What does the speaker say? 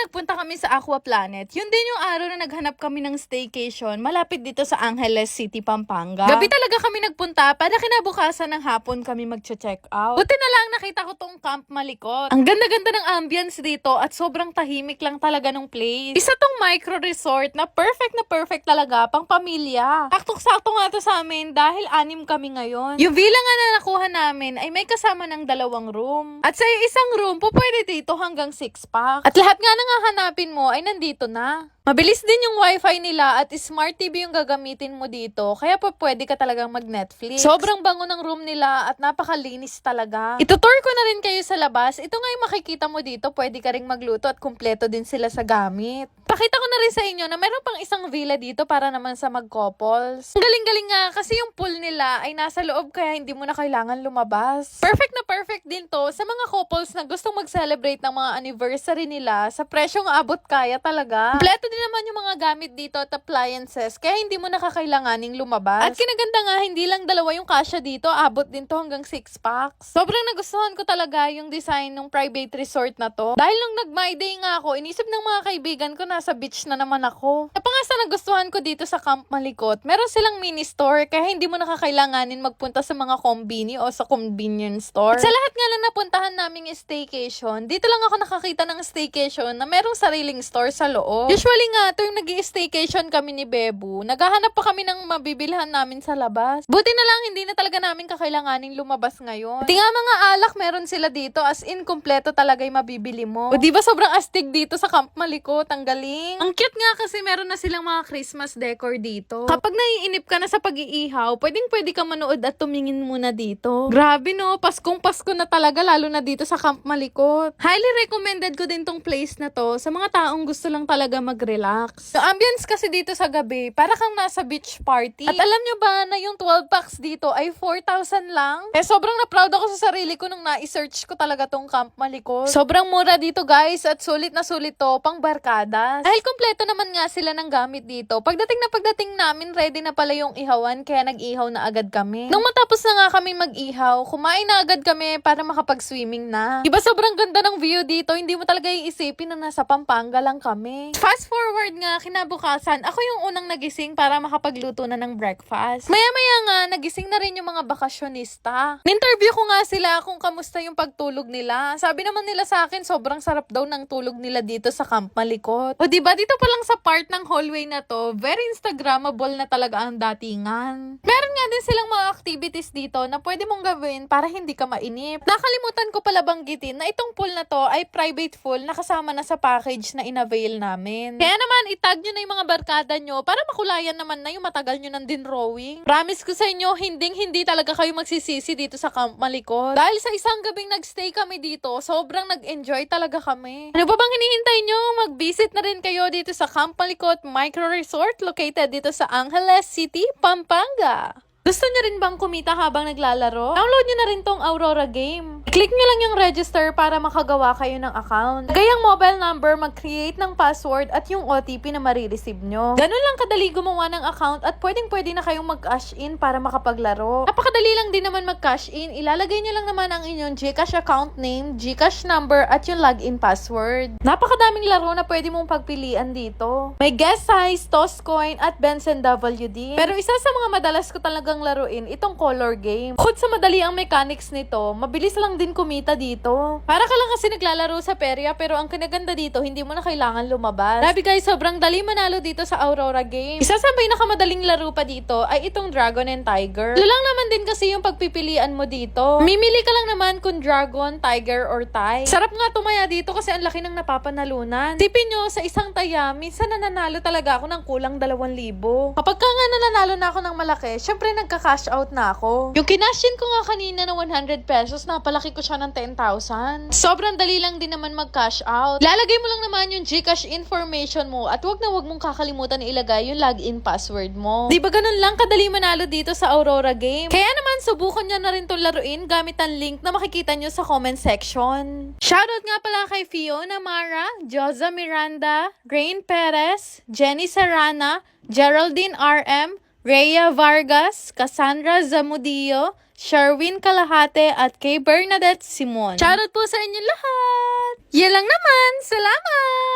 nagpunta kami sa Aqua Planet. Yun din yung araw na naghanap kami ng staycation malapit dito sa Angeles City, Pampanga. Gabi talaga kami nagpunta para kinabukasan ng hapon kami mag-check out. Buti na lang nakita ko tong Camp Malikot. Ang ganda-ganda ng ambience dito at sobrang tahimik lang talaga ng place. Isa tong micro resort na perfect talaga pang pamilya. Saktong-sakto nga to sa amin dahil 6 kami ngayon. Yung villa nga na nakuha namin ay may kasama ng 2 room. At sa isang room, pwede dito hanggang 6 pack. At lahat nga nang hahanapin mo ay nandito na. Mabilis din yung wifi nila at smart TV yung gagamitin mo dito. Kaya pwede ka talagang mag-Netflix. Sobrang bango ng room nila at napakalinis talaga. Itutour ko na rin kayo sa labas. Ito nga yung makikita mo dito. Pwede ka ring magluto at kumpleto din sila sa gamit. Pakita ko na rin sa inyo na meron pang isang villa dito para naman sa mag-couples. Ang galing-galing nga kasi yung pool nila ay nasa loob kaya hindi mo na kailangan lumabas. Perfect na perfect din to sa mga couples na gustong mag-celebrate ng mga anniversary nila sa presyong abot kaya talaga. Kompleto din naman yung mga gamit dito at appliances kaya hindi mo nakakailanganing lumabas. At kinaganda nga, hindi lang 2 yung kasya dito, abot din to hanggang 6 packs. Sobrang nagustuhan ko talaga yung design ng private resort na to. Dahil nung nag-my day nga ako, inisip ng mga kaibigan ko nasa beach na naman ako. Napangasa nagustuhan ko dito sa Camp Malikot, meron silang mini store kaya hindi mo nakakailanganin magpunta sa mga kombini o sa convenience store. At sa lahat nga na napuntahan naming staycation, dito lang ako nakakita ng staycation na merong sariling store sa loob. Usually nga, tuwing nag-i-staycation kami ni Bebu, naghahanap pa kami ng mabibilhan namin sa labas. Buti na lang, hindi na talaga namin kakailanganing lumabas ngayon. Pati nga mga alak meron sila dito, as in, kompleto talaga yung mabibili mo. O diba sobrang astig dito sa Camp Malikot, ang galing. Ang cute nga kasi meron na silang mga Christmas decor dito. Kapag naiinip ka na sa pag-iihaw, pwede ka manood at tumingin muna dito. Grabe no, Paskong Pasko na talaga, lalo na dito sa Camp Malikot. Highly recommended ko din tong place na to sa mga taong gusto lang talaga mag-relax. Yung ambience kasi dito sa gabi, para kang nasa beach party. At alam nyo ba na yung 12 packs dito ay 4,000 lang? Sobrang na-proud ako sa sarili ko nung na-search ko talaga tong Camp Malikot. Sobrang mura dito guys at sulit na sulit to pang barkadas. Dahil kompleto naman nga sila ng gamit dito. Pagdating namin, ready na pala yung ihawan kaya nag-ihaw na agad kami. Nung matapos na nga kami mag-ihaw, kumain na agad kami para makapag-swimming na. Diba sobrang ganda ng view dito, hindi mo talaga iisipin na nasa Pampanga lang kami. Fast forward nga, kinabukasan, ako yung unang nagising para makapagluto na ng breakfast. Maya-maya nga, nagising na rin yung mga bakasyonista. Ninterview ko nga sila kung kamusta yung pagtulog nila. Sabi naman nila sa akin, sobrang sarap daw ng tulog nila dito sa Camp Malikot. O diba, dito pa lang sa part ng hallway na to, very Instagrammable na talaga ang datingan. Meron nga din silang mga activities dito na pwede mong gawin para hindi ka mainip. Nakalimutan ko pala banggitin na itong pool na to ay private pool na kasama na sa package na inavail namin. Kaya naman, itag nyo na yung mga barkada nyo para makulayan naman na yung matagal nyo nang din rowing. Promise ko sa inyo, hindi talaga kayo magsisisi dito sa Camp Malikot. Dahil sa isang gabing nagstay kami dito, sobrang nag-enjoy talaga kami. Ano pa bang hinihintay nyo? Mag-visit na rin kayo dito sa Camp Malikot Micro Resort located dito sa Angeles City, Pampanga. Gusto nyo rin bang kumita habang naglalaro? Download nyo na rin tong Aurora game. I-click nyo lang yung register para makagawa kayo ng account. Gayang mobile number, mag-create ng password at yung OTP na marireceive nyo. Ganun lang kadali gumawa ng account at pwedeng-pwede na kayong mag-cash in para makapaglaro. Napakadali lang din naman mag-cash in. Ilalagay nyo lang naman ang inyong GCash account name, GCash number at yung login password. Napakadaming laro na pwede mong pagpilian dito. May guess size, toss coin at Benson WD. Pero isa sa mga madalas ko talagang laruin itong color game. Bukod sa madali ang mechanics nito, mabilis lang din kumita dito. Para ka lang kasi naglalaro sa perya pero ang kinaganda dito, hindi mo na kailangan lumabas. Grabe guys, sobrang dali manalo dito sa Aurora game. Isa sa pinakamadaling laro pa dito ay itong Dragon and Tiger. Ito lang naman din kasi yung pagpipilian mo dito. Mimili ka lang naman kung Dragon, Tiger, or Tie. Sarap nga tumaya dito kasi ang laki ng napapanalunan. Tipin nyo, sa isang taya, minsan nananalo talaga ako ng kulang 2,000. Kapag ka nga nananalo na ako ng malaki, syempre nagka-cash out na ako. Yung kinashin ko nga kanina na 100 pesos, napalaki ko siya ng 10,000. Sobrang dali lang din naman mag-cash out. Lalagay mo lang naman yung GCash information mo at wag mong kakalimutan na ilagay yung login password mo. Di ba ganun lang kadali manalo dito sa Aurora game? Kaya naman, subukan nyo na rin itong laruin gamit ang link na makikita nyo sa comment section. Shoutout nga pala kay Fiona Mara, Joza Miranda, Rain Perez, Jenny Serrana, Geraldine RM, Rhea Vargas, Cassandra Zamudio, Sherwin Kalahate at kay Bernadette Simon. Shoutout po sa inyo lahat! Yan lang naman! Salamat!